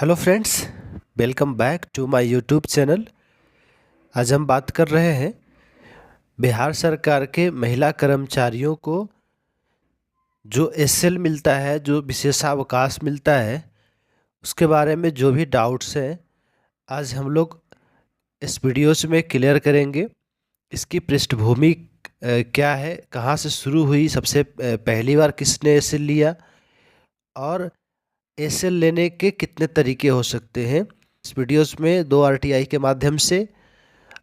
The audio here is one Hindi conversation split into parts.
Hello friends, welcome back to my YouTube channel. आज हम बात कर रहे हैं बिहार सरकार के महिला कर्मचारियों को जो एसएल मिलता है, जो विशेषावकाश मिलता है, उसके बारे में जो भी डाउट्स हैं आज हम लोग इस वीडियोस में क्लियर करेंगे। इसकी पृष्ठभूमि क्या है, कहाँ से शुरू हुई, सबसे पहली बार किसने एसएल लिया और एसएल लेने के कितने तरीके हो सकते हैं। इस वीडियोस में दो आरटीआई के माध्यम से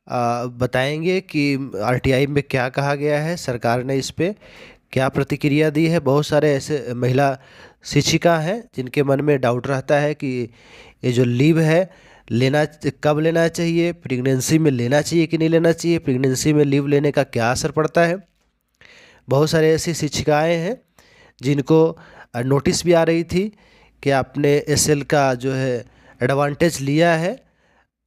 बताएंगे कि आरटीआई में क्या कहा गया है, सरकार ने इस पे क्या प्रतिक्रिया दी है। बहुत सारे ऐसे महिला शिक्षिका हैं जिनके मन में डाउट रहता है कि ये जो लीव है लेना कब लेना चाहिए, प्रेगनेंसी में लेना चाहिए कि नहीं लेना चाहिए, प्रेगनेंसी में लीव लेने का क्या असर पड़ता है। बहुत सारे ऐसी शिक्षिकाएं हैं जिनको नोटिस भी आ रही थी कि आपने एसएल का जो है एडवांटेज लिया है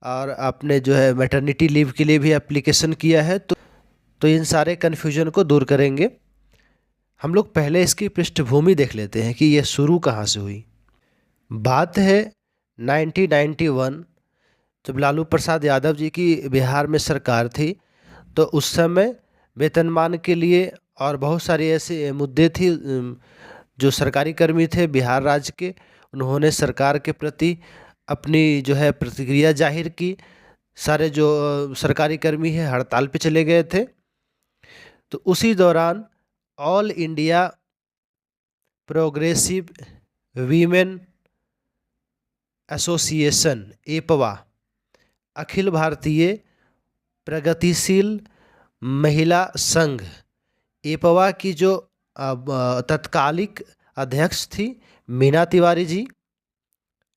और आपने जो है मैटरनिटी लीव के लिए भी एप्लीकेशन किया है। तो इन सारे कन्फ्यूजन को दूर करेंगे। हम लोग पहले इसकी पृष्ठभूमि देख लेते हैं कि ये शुरू कहाँ से हुई। बात है 1991, जब लालू प्रसाद यादव जी की बिहार में सरकार थी। तो उस समय वेतनमान के लिए और बहुत सारे ऐसे मुद्दे थी। जो सरकारी कर्मी थे बिहार राज्य के, उन्होंने सरकार के प्रति अपनी जो है प्रतिक्रिया जाहिर की। सारे जो सरकारी कर्मी हैं हड़ताल पे चले गए थे। तो उसी दौरान all India progressive women association एपवा, अखिल भारतीय प्रगतिशील महिला संघ एपवा की जो तत्कालिक अध्यक्ष थी मीना तिवारी जी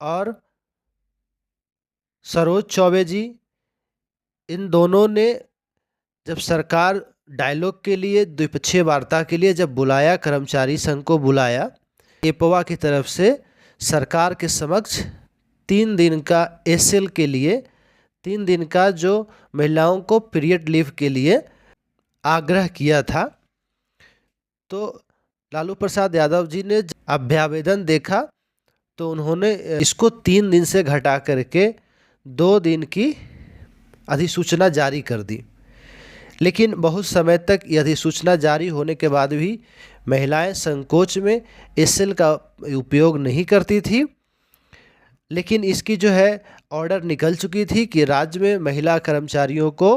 और सरोज चौबे जी, इन दोनों ने जब सरकार डायलॉग के लिए, द्विपक्षीय वार्ता के लिए जब बुलाया, कर्मचारी संघ को बुलाया, एपवा की तरफ से सरकार के समक्ष 3 दिन का एसएल के लिए, 3 दिन का जो महिलाओं को पीरियड लीव के लिए आग्रह किया था। तो लालू प्रसाद यादव जी ने अभ्यावेदन देखा तो उन्होंने इसको 3 दिन से घटा करके 2 दिन की अधिसूचना जारी कर दी। लेकिन बहुत समय तक यह अधिसूचना जारी होने के बाद भी महिलाएं संकोच में एसएल का उपयोग नहीं करती थी। लेकिन इसकी जो है ऑर्डर निकल चुकी थी कि राज्य में महिला कर्मचारियों को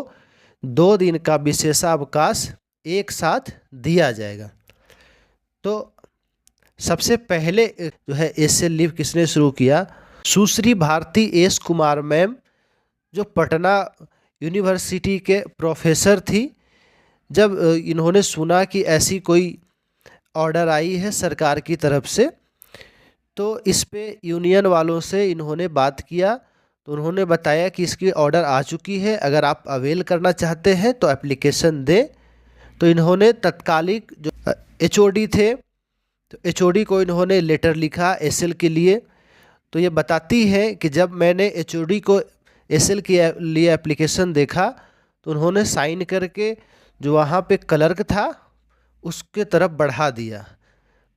2 दिन का विशेषावकाश एक साथ दिया जाएगा। तो सबसे पहले जो है एसएल लीव किसने शुरू किया? सुश्री भारती एस कुमार मैम, जो पटना यूनिवर्सिटी के प्रोफेसर थी। जब इन्होंने सुना कि ऐसी कोई ऑर्डर आई है सरकार की तरफ से, तो इस पे यूनियन वालों से इन्होंने बात किया। तो उन्होंने बताया कि इसकी ऑर्डर आ चुकी है, अगर आप अवेल करना चाहते हैं तो एप्लीकेशन दें। तो इन्होंने तत्कालिक जो एचओडी थे, तो एचओडी को इन्होंने लेटर लिखा एसएल के लिए। तो ये बताती है कि जब मैंने एचओडी को एसएल के लिए एप्लीकेशन देखा तो उन्होंने साइन करके जो वहाँ पे क्लर्क था उसके तरफ बढ़ा दिया।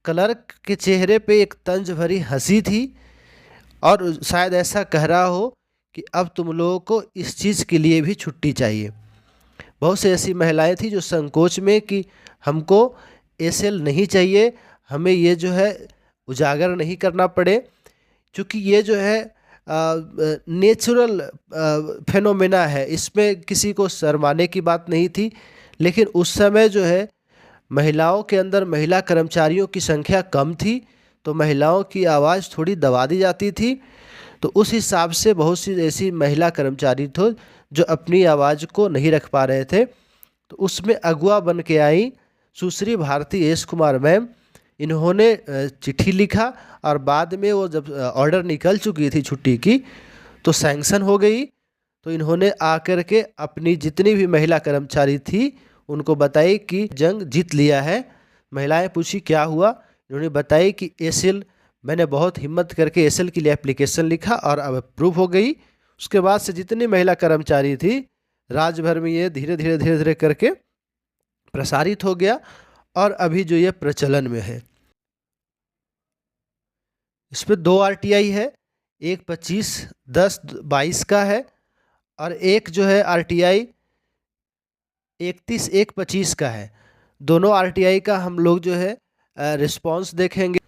क्लर्क के चेहरे पे एक तंज भरी हंसी थी और शायद ऐसा कह रहा हो कि अब तुम लोगों को इस चीज़ के लिए भी छुट्टी चाहिए। बहुत सी ऐसी महिलाएं थी जो संकोच में कि हमको एसएल नहीं चाहिए, हमें ये जो है उजागर नहीं करना पड़े, क्योंकि ये जो है नेचुरल फेनोमेना है, इसमें किसी को शर्माने की बात नहीं थी। लेकिन उस समय जो है महिलाओं के अंदर, महिला कर्मचारियों की संख्या कम थी, तो महिलाओं की आवाज़ थोड़ी दबा दी जाती थी। तो उस हिसाब से बहुत सी ऐसी महिला कर्मचारी थे जो अपनी आवाज़ को नहीं रख पा रहे थे। तो उसमें अगुआ बन के आई सुश्री भारती एस कुमार मैम। इन्होंने चिट्ठी लिखा और बाद में वो जब ऑर्डर निकल चुकी थी छुट्टी की तो सैंक्शन हो गई। तो इन्होंने आकर के अपनी जितनी भी महिला कर्मचारी थी उनको बताई कि जंग जीत लिया है। महिलाएं पूछी क्या हुआ, इन्होंने बताई कि एसएल, मैंने बहुत हिम्मत करके एसएल के लिए एप्लीकेशन लिखा और अब अप्रूव हो गई। उसके बाद से जितनी महिला कर्मचारी थी राज्य भर में ये धीरे धीरे करके प्रसारित हो गया और अभी जो ये प्रचलन में है। इस पर 2 आरटीआई है। एक 25/10/22 का है और एक जो है RTI 31/1/25 का है। दोनों RTI का हम लोग जो है रिस्पॉन्स देखेंगे।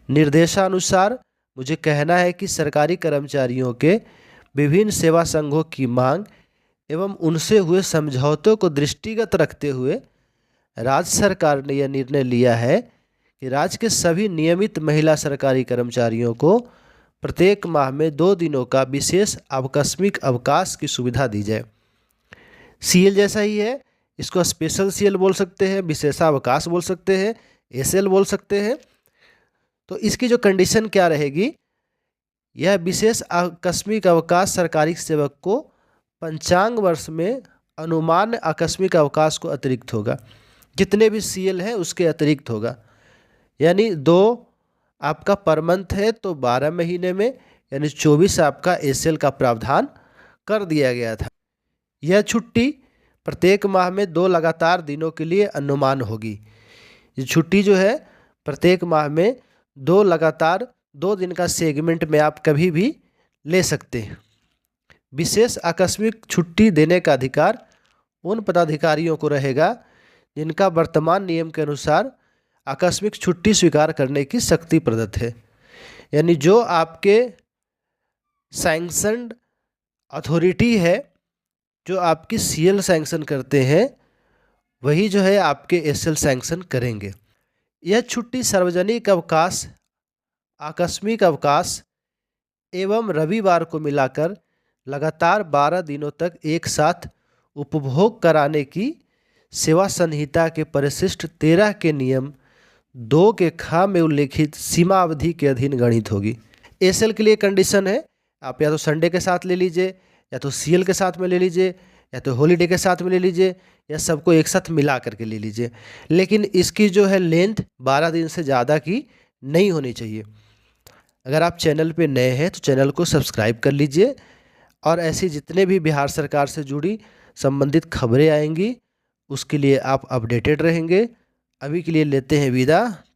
निर्देशानुसार मुझे कहना है कि सरकारी कर्मचारियों के विभिन्न सेवा संघों की मांग एवं उनसे हुए समझौतों को दृष्टिगत रखते हुए राज्य सरकार ने यह निर्णय लिया है कि राज्य के सभी नियमित महिला सरकारी कर्मचारियों को प्रत्येक माह में 2 दिनों का विशेष आकस्मिक अवकाश की सुविधा दी जाए। CL जैसा ही है, इसको स्पेशल CL बोल सकते हैं, विशेषावकाश बोल सकते हैं, SL बोल सकते हैं। तो इसकी जो कंडीशन क्या रहेगी, यह विशेष आकस्मिक अवकाश सरकारी सेवक को पंचांग वर्ष में अनुमान आकस्मिक अवकाश को अतिरिक्त होगा। जितने भी CL हैं उसके अतिरिक्त होगा। यानी 2 आपका पर मंथ है तो 12 महीने में यानी 24 आपका SL का प्रावधान कर दिया गया था। यह छुट्टी प्रत्येक माह में 2 लगातार दिनों के लिए अनुमान होगी। ये छुट्टी जो है प्रत्येक माह में 2 लगातार 2 दिन का सेगमेंट में आप कभी भी ले सकते हैं। विशेष आकस्मिक छुट्टी देने का अधिकार उन पदाधिकारियों को रहेगा जिनका वर्तमान नियम के अनुसार आकस्मिक छुट्टी स्वीकार करने की शक्ति प्रदत्त है। यानी जो आपके सैंक्शनड अथॉरिटी है, जो आपकी CL सैंक्शन करते हैं, वही जो है आपके SL सैंक्शन करेंगे। यह छुट्टी सार्वजनिक अवकाश, आकस्मिक अवकाश एवं रविवार को मिलाकर लगातार 12 दिनों तक एक साथ उपभोग कराने की सेवा संहिता के परिशिष्ट 13 के नियम 2 के ख में उल्लेखित सीमा अवधि के अधीन गणित होगी। SL के लिए कंडीशन है, आप या तो संडे के साथ ले लीजिए, या तो CL के साथ में ले लीजिए, या तो हॉलीडे के साथ में ले लीजिए, या सबको एक साथ मिला करके ले लीजिए। लेकिन इसकी जो है लेंथ 12 दिन से ज़्यादा की नहीं होनी चाहिए। अगर आप चैनल पे नए हैं तो चैनल को सब्सक्राइब कर लीजिए और ऐसी जितने भी बिहार सरकार से जुड़ी संबंधित खबरें आएंगी उसके लिए आप अपडेटेड रहेंगे। अभी के लिए लेते हैं विदा। तब